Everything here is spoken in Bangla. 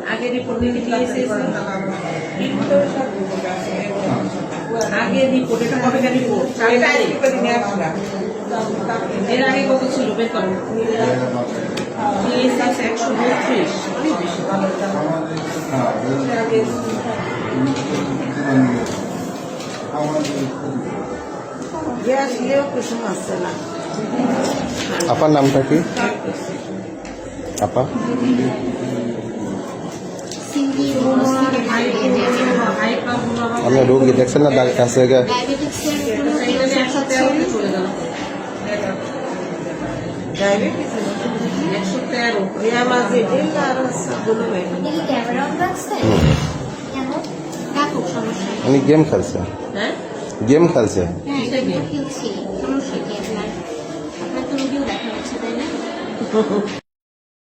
आगे रिपोर्ट आगे रिपोर्ट এটা কবে রিপোর্ট এর আগে কত ছিল বের করো টিএসএস 132 অনেক বেশি গ্যাস নিয়েও কিছু আসছে না। আপার নামটা কি? আপা আপনি রোগী দেখছেন না তার কাছে উনি গেম খেলছে গেম খেলছে সমস্যা কি আপনার তো ভিডিও দেখা হচ্ছে তাই না